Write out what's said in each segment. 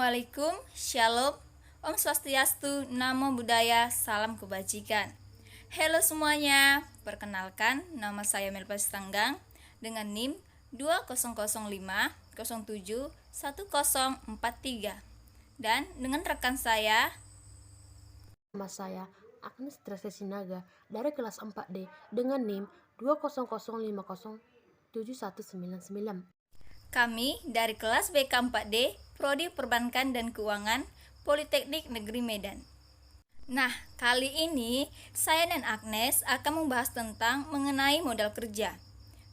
Assalamualaikum, Shalom, Om Swastiastu, Namo Buddhaya, Salam Kebajikan. Halo semuanya, perkenalkan nama saya Melpa Sitanggang dengan NIM 2005071043 dan dengan rekan saya. Nama saya Agnes Drese Sinaga dari kelas 4D dengan NIM 200507199. Kami dari kelas BK 4D, Prodi Perbankan dan Keuangan, Politeknik Negeri Medan. Nah, kali ini saya dan Agnes akan membahas tentang mengenai modal kerja.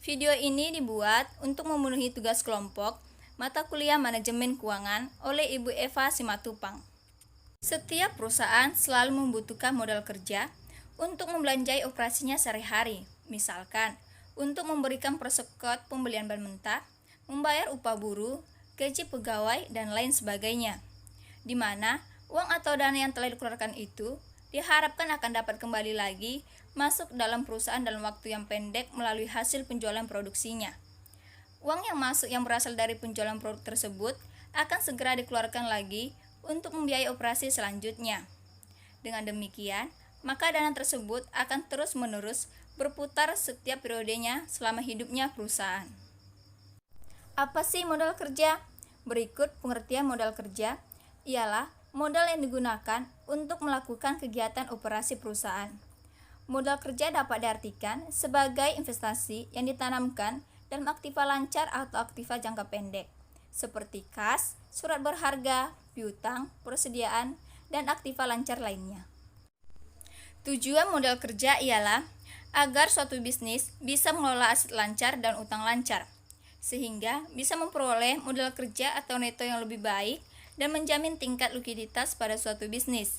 Video ini dibuat untuk memenuhi tugas kelompok mata kuliah manajemen keuangan oleh Ibu Eva Simatupang. Setiap perusahaan selalu membutuhkan modal kerja untuk membelanjai operasinya sehari-hari, misalkan untuk memberikan persekot pembelian bahan mentah, membayar upah buruh, gaji pegawai, dan lain sebagainya, di mana uang atau dana yang telah dikeluarkan itu diharapkan akan dapat kembali lagi masuk dalam perusahaan dalam waktu yang pendek melalui hasil penjualan produksinya. Uang yang masuk yang berasal dari penjualan produk tersebut akan segera dikeluarkan lagi untuk membiayai operasi selanjutnya. Dengan demikian, maka dana tersebut akan terus-menerus berputar setiap periodenya selama hidupnya perusahaan. Apa sih modal kerja? Berikut pengertian modal kerja ialah modal yang digunakan untuk melakukan kegiatan operasi perusahaan. Modal kerja dapat diartikan sebagai investasi yang ditanamkan dalam aktiva lancar atau aktiva jangka pendek, seperti kas, surat berharga, piutang, persediaan, dan aktiva lancar lainnya. Tujuan modal kerja ialah agar suatu bisnis bisa mengelola aset lancar dan utang lancar, sehingga bisa memperoleh modal kerja atau neto yang lebih baik dan menjamin tingkat likuiditas pada suatu bisnis.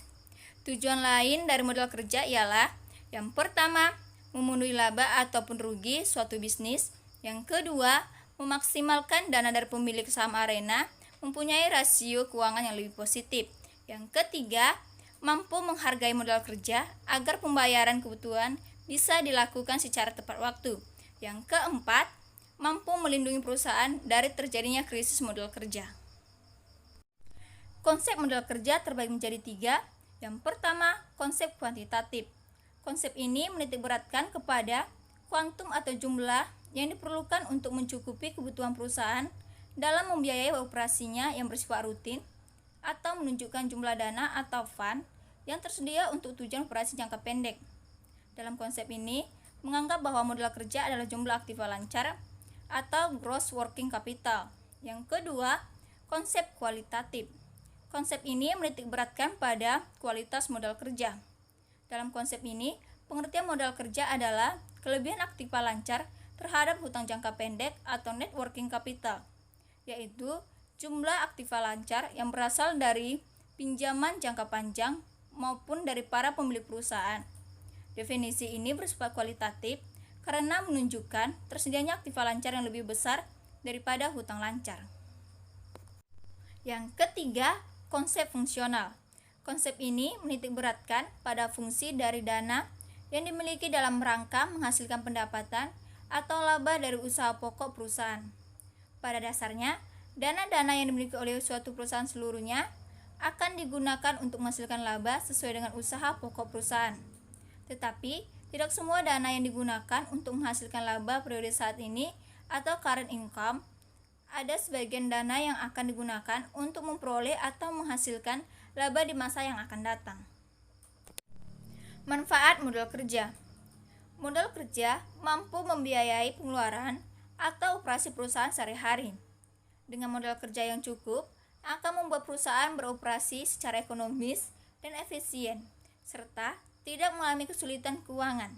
Tujuan lain dari modal kerja ialah yang pertama, memenuhi laba ataupun rugi suatu bisnis. Yang kedua, memaksimalkan dana dari pemilik saham Arena mempunyai rasio keuangan yang lebih positif. Yang ketiga, mampu menghargai modal kerja agar pembayaran kebutuhan bisa dilakukan secara tepat waktu. Yang keempat, mampu melindungi perusahaan dari terjadinya krisis modal kerja. Konsep modal kerja terbagi menjadi 3. Yang pertama, konsep kuantitatif. Konsep ini menitikberatkan kepada kuantum atau jumlah yang diperlukan untuk mencukupi kebutuhan perusahaan dalam membiayai operasinya yang bersifat rutin, atau menunjukkan jumlah dana atau fund yang tersedia untuk tujuan operasi jangka pendek. Dalam konsep ini, menganggap bahwa modal kerja adalah jumlah aktiva lancar atau gross working capital. Yang kedua, konsep kualitatif. Konsep ini menitikberatkan pada kualitas modal kerja. Dalam konsep ini, pengertian modal kerja adalah kelebihan aktiva lancar terhadap hutang jangka pendek atau net working capital, yaitu jumlah aktiva lancar yang berasal dari pinjaman jangka panjang maupun dari para pemilik perusahaan. Definisi ini bersifat kualitatif karena menunjukkan tersedianya aktiva lancar yang lebih besar daripada hutang lancar. Yang ketiga, konsep fungsional. Konsep ini menitikberatkan pada fungsi dari dana yang dimiliki dalam rangka menghasilkan pendapatan atau laba dari usaha pokok perusahaan. Pada dasarnya, dana-dana yang dimiliki oleh suatu perusahaan seluruhnya akan digunakan untuk menghasilkan laba sesuai dengan usaha pokok perusahaan. Tetapi, tidak semua dana yang digunakan untuk menghasilkan laba periode saat ini atau current income. Ada sebagian dana yang akan digunakan untuk memperoleh atau menghasilkan laba di masa yang akan datang. Manfaat modal kerja. Modal kerja mampu membiayai pengeluaran atau operasi perusahaan sehari-hari. Dengan modal kerja yang cukup, akan membuat perusahaan beroperasi secara ekonomis dan efisien, serta tidak mengalami kesulitan keuangan.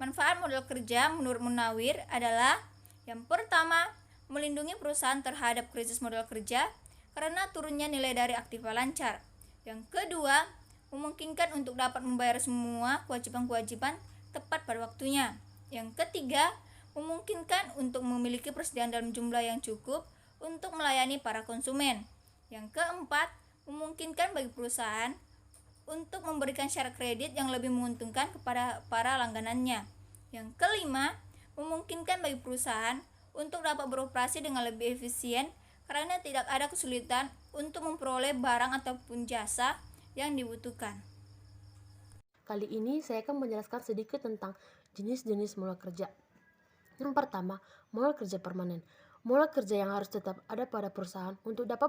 Manfaat modal kerja menurut Munawir adalah yang pertama, melindungi perusahaan terhadap krisis modal kerja karena turunnya nilai dari aktiva lancar. Yang kedua, memungkinkan untuk dapat membayar semua kewajiban-kewajiban tepat pada waktunya. Yang ketiga, memungkinkan untuk memiliki persediaan dalam jumlah yang cukup untuk melayani para konsumen. Yang keempat, memungkinkan bagi perusahaan untuk memberikan syarat kredit yang lebih menguntungkan kepada para langganannya. Yang kelima, memungkinkan bagi perusahaan untuk dapat beroperasi dengan lebih efisien karena tidak ada kesulitan untuk memperoleh barang ataupun jasa yang dibutuhkan. Kali ini saya akan menjelaskan sedikit tentang jenis-jenis modal kerja. Yang pertama, modal kerja permanen. Modal kerja yang harus tetap ada pada perusahaan untuk dapat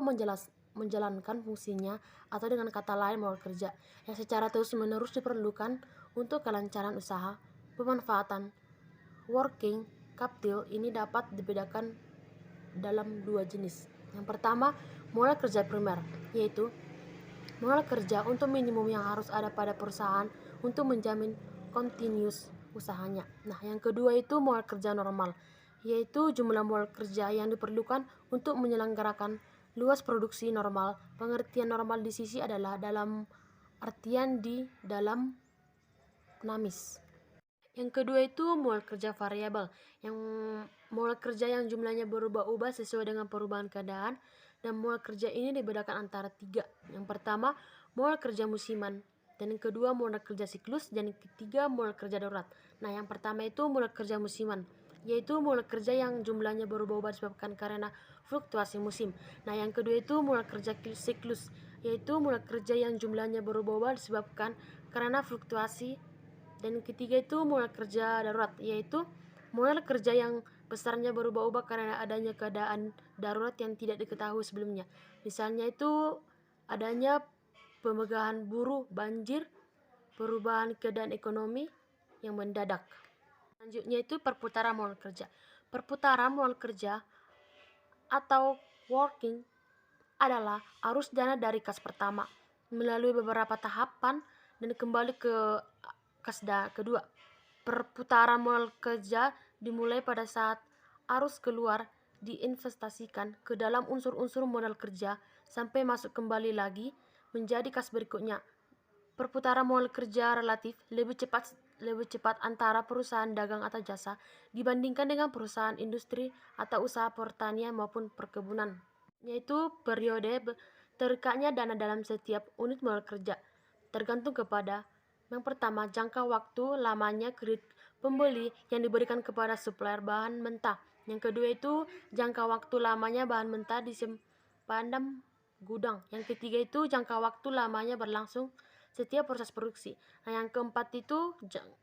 menjalankan fungsinya, atau dengan kata lain modal kerja yang secara terus-menerus diperlukan untuk kelancaran usaha. Pemanfaatan working capital ini dapat dibedakan dalam dua jenis. Yang pertama, modal kerja primer, yaitu modal kerja untuk minimum yang harus ada pada perusahaan untuk menjamin continuous usahanya. Nah, yang kedua itu modal kerja normal, yaitu jumlah modal kerja yang diperlukan untuk menyelenggarakan luas produksi normal. Pengertian normal di sisi adalah dalam artian di dalam dinamis. Yang kedua itu modal kerja variabel, yang modal kerja yang jumlahnya berubah-ubah sesuai dengan perubahan keadaan, dan modal kerja ini dibedakan antara tiga. Yang pertama, modal kerja musiman, dan yang kedua modal kerja siklus, dan yang ketiga modal kerja darurat. Nah, yang pertama itu modal kerja musiman, yaitu modal kerja yang jumlahnya berubah-ubah disebabkan karena fluktuasi musim. Nah, yang kedua itu modal kerja siklus, yaitu modal kerja yang jumlahnya berubah-ubah disebabkan karena fluktuasi. Dan yang ketiga itu modal kerja darurat, yaitu modal kerja yang besarnya berubah-ubah karena adanya keadaan darurat yang tidak diketahui sebelumnya. Misalnya itu adanya pemegahan buruh, banjir, perubahan keadaan ekonomi yang mendadak. Selanjutnya itu perputaran modal kerja. Perputaran modal kerja atau working adalah arus dana dari kas pertama melalui beberapa tahapan dan kembali ke kas kedua. Perputaran modal kerja dimulai pada saat arus keluar diinvestasikan ke dalam unsur-unsur modal kerja sampai masuk kembali lagi menjadi kas berikutnya. Perputaran modal kerja relatif lebih cepat antara perusahaan dagang atau jasa dibandingkan dengan perusahaan industri atau usaha pertanian maupun perkebunan, yaitu periode terikatnya dana dalam setiap unit modal kerja tergantung kepada yang pertama, jangka waktu lamanya kredit pembeli yang diberikan kepada supplier bahan mentah. Yang kedua itu jangka waktu lamanya bahan mentah disimpan dalam gudang. Yang ketiga itu jangka waktu lamanya berlangsung setiap proses produksi. Nah, yang keempat itu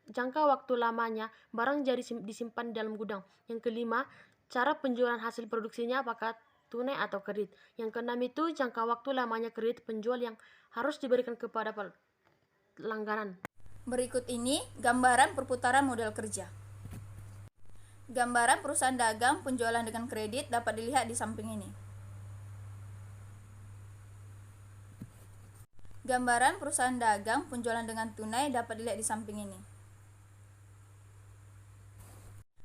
jangka waktu lamanya barang jadi disimpan di dalam gudang. Yang kelima, cara penjualan hasil produksinya apakah tunai atau kredit. Yang keenam itu jangka waktu lamanya kredit penjual yang harus diberikan kepada langganan. Berikut ini gambaran perputaran modal kerja. Gambaran perusahaan dagang penjualan dengan kredit dapat dilihat di samping ini. Gambaran perusahaan dagang penjualan dengan tunai dapat dilihat di samping ini.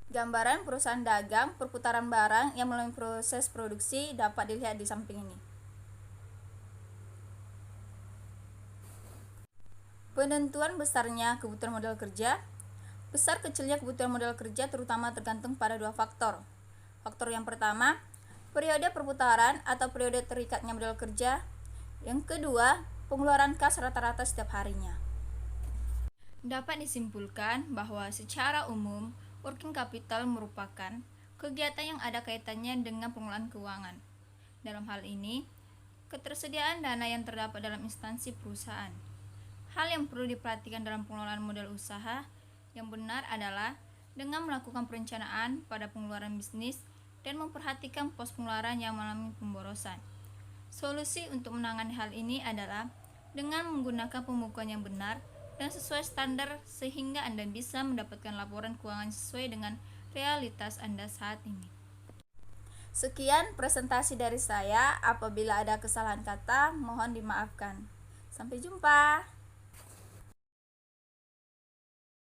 Gambaran perusahaan dagang perputaran barang yang melalui proses produksi dapat dilihat di samping ini. Penentuan besarnya kebutuhan modal kerja. Besar kecilnya kebutuhan modal kerja terutama tergantung pada dua faktor. Faktor yang pertama, periode perputaran atau periode terikatnya modal kerja. Yang kedua, pengeluaran kas rata-rata setiap harinya. Dapat disimpulkan bahwa secara umum, working capital merupakan kegiatan yang ada kaitannya dengan pengelolaan keuangan. Dalam hal ini, ketersediaan dana yang terdapat dalam instansi perusahaan. Hal yang perlu diperhatikan dalam pengelolaan modal usaha yang benar adalah dengan melakukan perencanaan pada pengeluaran bisnis dan memperhatikan pos pengeluaran yang mengalami pemborosan. Solusi untuk menangani hal ini adalah dengan menggunakan pembukuan yang benar dan sesuai standar sehingga Anda bisa mendapatkan laporan keuangan sesuai dengan realitas Anda saat ini. Sekian presentasi dari saya. Apabila ada kesalahan kata, mohon dimaafkan. Sampai jumpa.